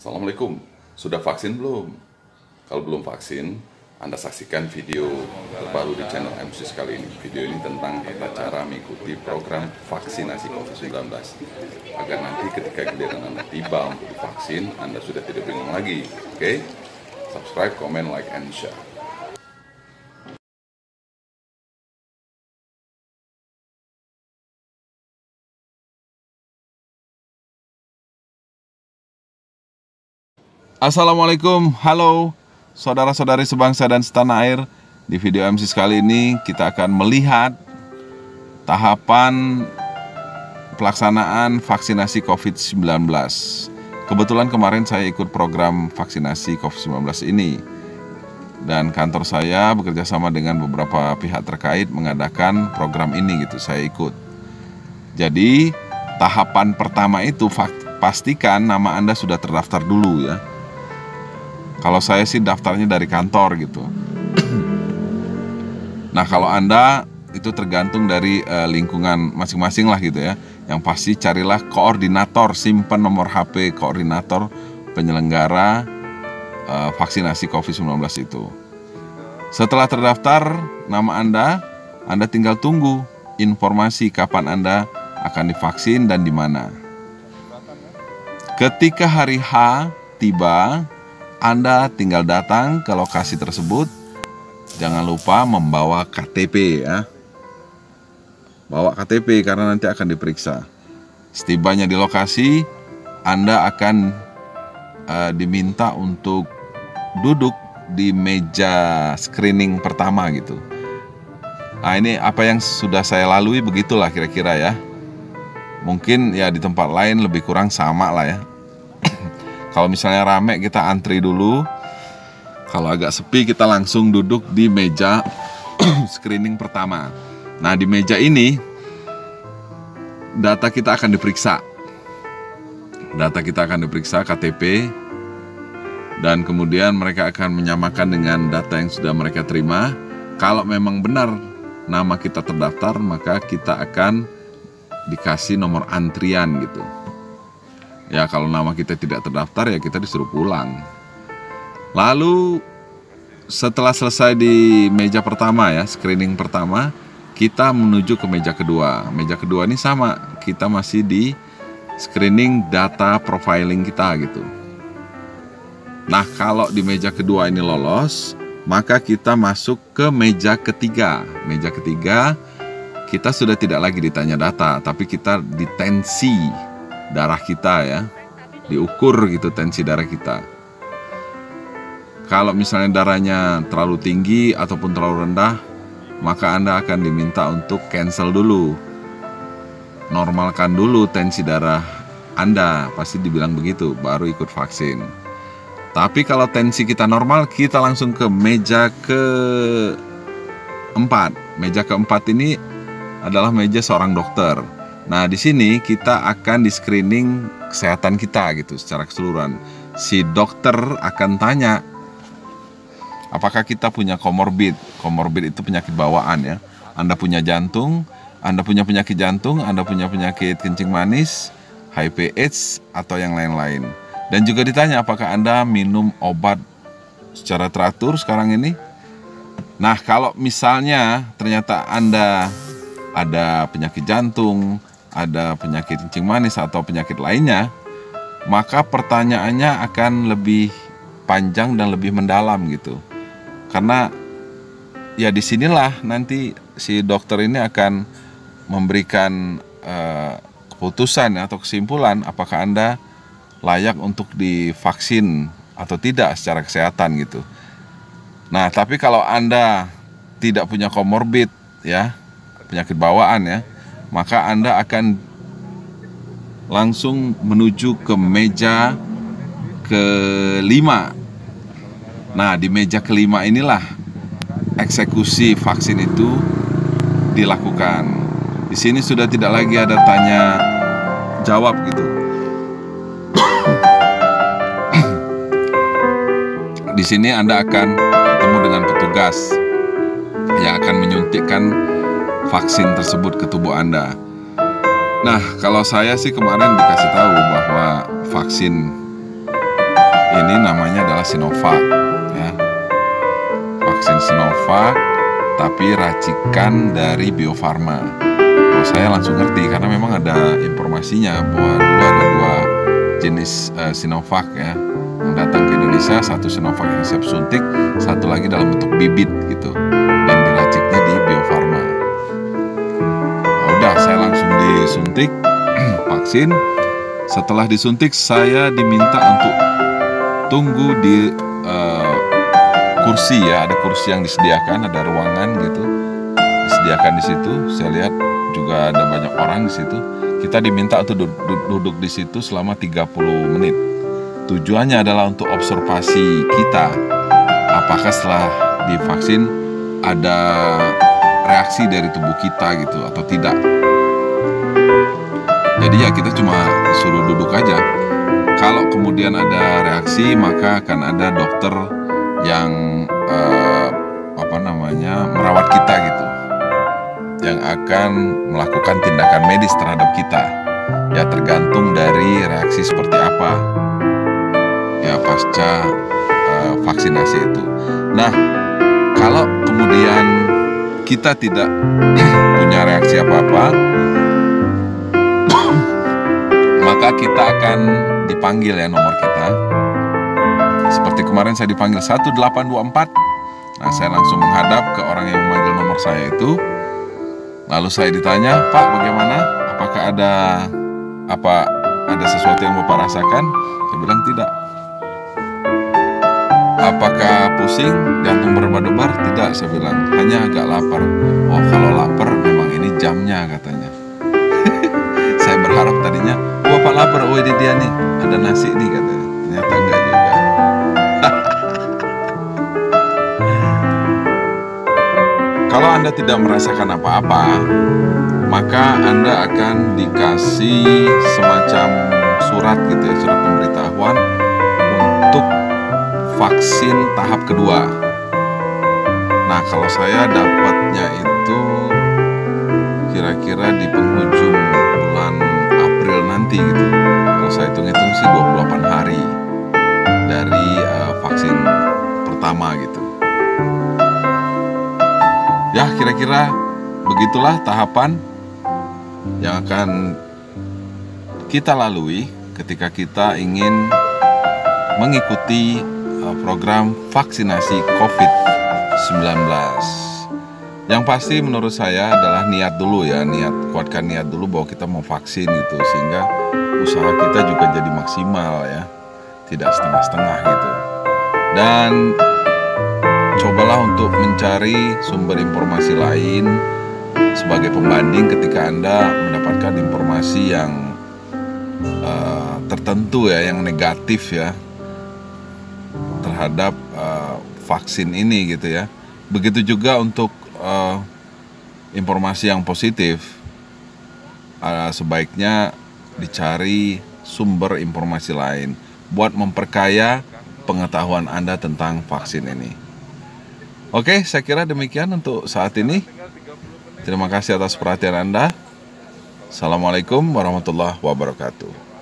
Assalamualaikum, sudah vaksin belum? Kalau belum vaksin, Anda saksikan video terbaru di channel MSIS kali ini. Video ini tentang tata cara mengikuti program vaksinasi COVID-19 agar nanti ketika giliran Anda tiba untuk divaksin, Anda sudah tidak bingung lagi. Oke? Subscribe, comment, like, and share. Assalamualaikum, halo saudara-saudari sebangsa dan setanah air. Di video MSIS kali ini kita akan melihat tahapan pelaksanaan vaksinasi COVID-19. Kebetulan kemarin saya ikut program vaksinasi COVID-19 ini, dan kantor saya bekerja sama dengan beberapa pihak terkait mengadakan program ini gitu, saya ikut. Jadi tahapan pertama itu pastikan nama Anda sudah terdaftar dulu ya. Kalau saya sih daftarnya dari kantor gitu. Nah, kalau Anda itu tergantung dari lingkungan masing-masing lah gitu ya. Yang pasti carilah koordinator, simpan nomor HP koordinator penyelenggara vaksinasi COVID-19 itu. Setelah terdaftar nama Anda tinggal tunggu informasi kapan Anda akan divaksin dan di mana. Ketika hari H tiba, Anda tinggal datang ke lokasi tersebut. Jangan lupa membawa KTP ya. Bawa KTP karena nanti akan diperiksa. Setibanya di lokasi, Anda akan diminta untuk duduk di meja screening pertama gitu. Nah, ini apa yang sudah saya lalui begitulah kira-kira ya. Mungkin ya di tempat lain lebih kurang sama lah ya. Kalau misalnya rame kita antri dulu. Kalau agak sepi kita langsung duduk di meja screening pertama. Nah, di meja ini data kita akan diperiksa. Data kita akan diperiksa KTP, dan kemudian mereka akan menyamakan dengan data yang sudah mereka terima. Kalau memang benar nama kita terdaftar, maka kita akan dikasih nomor antrian gitu. Ya, kalau nama kita tidak terdaftar ya kita disuruh pulang. Lalu setelah selesai di meja pertama ya, screening pertama, kita menuju ke meja kedua. Meja kedua ini sama, kita masih di screening data profiling kita gitu. Nah, kalau di meja kedua ini lolos, maka kita masuk ke meja ketiga. Meja ketiga kita sudah tidak lagi ditanya data, tapi kita ditensi darah kita ya, diukur gitu tensi darah kita. Kalau misalnya darahnya terlalu tinggi ataupun terlalu rendah, maka Anda akan diminta untuk cancel dulu, normalkan dulu tensi darah Anda, pasti dibilang begitu, baru ikut vaksin. Tapi kalau tensi kita normal, kita langsung ke meja keempat. Meja keempat ini adalah meja seorang dokter. Nah, di sini kita akan di-screening kesehatan kita gitu secara keseluruhan. Si dokter akan tanya apakah kita punya komorbid. Komorbid itu penyakit bawaan ya. Anda punya jantung, Anda punya penyakit jantung, Anda punya penyakit kencing manis, HIV AIDS atau yang lain-lain. Dan juga ditanya apakah Anda minum obat secara teratur sekarang ini. Nah, kalau misalnya ternyata Anda ada penyakit jantung, ada penyakit kencing manis atau penyakit lainnya, maka pertanyaannya akan lebih panjang dan lebih mendalam gitu. Karena ya disinilah nanti si dokter ini akan memberikan keputusan atau kesimpulan apakah Anda layak untuk divaksin atau tidak secara kesehatan gitu. Nah, tapi kalau Anda tidak punya komorbid ya, penyakit bawaan ya, maka Anda akan langsung menuju ke meja kelima. Nah, di meja kelima inilah eksekusi vaksin itu dilakukan. Di sini sudah tidak lagi ada tanya jawab gitu. Di sini Anda akan bertemu dengan petugas yang akan menyuntikkan vaksin tersebut ke tubuh Anda. Nah, kalau saya sih kemarin dikasih tahu bahwa vaksin ini namanya adalah Sinovac ya. Vaksin Sinovac tapi racikan dari Bio Farma. Oh, saya langsung ngerti karena memang ada informasinya bahwa dulu ada dua jenis Sinovac ya yang datang ke Indonesia, satu Sinovac yang siap suntik, satu lagi dalam bentuk bibit gitu, dan diraciknya di Bio Farma. Nah, udah saya langsung disuntik vaksin. Setelah disuntik saya diminta untuk tunggu di kursi ya, ada kursi yang disediakan, ada ruangan gitu disediakan di situ. Saya lihat juga ada banyak orang di situ. Kita diminta untuk duduk di situ selama 30 menit. Tujuannya adalah untuk observasi kita, apakah setelah divaksin ada reaksi dari tubuh kita gitu atau tidak. Jadi ya kita cuma suruh duduk aja. Kalau kemudian ada reaksi, maka akan ada dokter yang merawat kita gitu, yang akan melakukan tindakan medis terhadap kita. Ya tergantung dari reaksi seperti apa ya pasca vaksinasi itu. Nah, kalau kemudian kita tidak punya reaksi apa-apa, maka kita akan dipanggil ya nomor kita. Seperti kemarin saya dipanggil 1824. Nah, saya langsung menghadap ke orang yang memanggil nomor saya itu. Lalu saya ditanya, "Pak, bagaimana? Apakah ada sesuatu yang Bapak rasakan?" Saya bilang tidak. "Apakah pusing, jantung berdebar-debar?" Tidak, saya bilang. "Hanya agak lapar." "Oh, kalau lapar memang ini jamnya," katanya. Saya berharap tadinya, "Bapak lapar, oh ini dia nih, ada nasi nih," katanya. Ternyata enggak juga. Kalau Anda tidak merasakan apa-apa, maka Anda akan dikasih semacam surat gitu ya, surat pemberitahuan untuk vaksin tahap kedua. Nah, kalau saya dapatnya itu kira-kira di penghujung bulan April nanti gitu. Kalau saya hitung-hitung sih 28 hari dari vaksin pertama gitu. Ya, kira-kira begitulah tahapan yang akan kita lalui ketika kita ingin mengikuti program vaksinasi COVID-19. Yang pasti menurut saya adalah niat dulu ya, kuatkan niat dulu bahwa kita mau vaksin gitu, sehingga usaha kita juga jadi maksimal ya, tidak setengah-setengah gitu. Dan cobalah untuk mencari sumber informasi lain sebagai pembanding ketika Anda mendapatkan informasi yang tertentu ya, yang negatif ya terhadap vaksin ini gitu ya. Begitu juga untuk informasi yang positif, sebaiknya dicari sumber informasi lain buat memperkaya pengetahuan Anda tentang vaksin ini. Oke, saya kira demikian untuk saat ini. Terima kasih atas perhatian Anda. Assalamualaikum warahmatullahi wabarakatuh.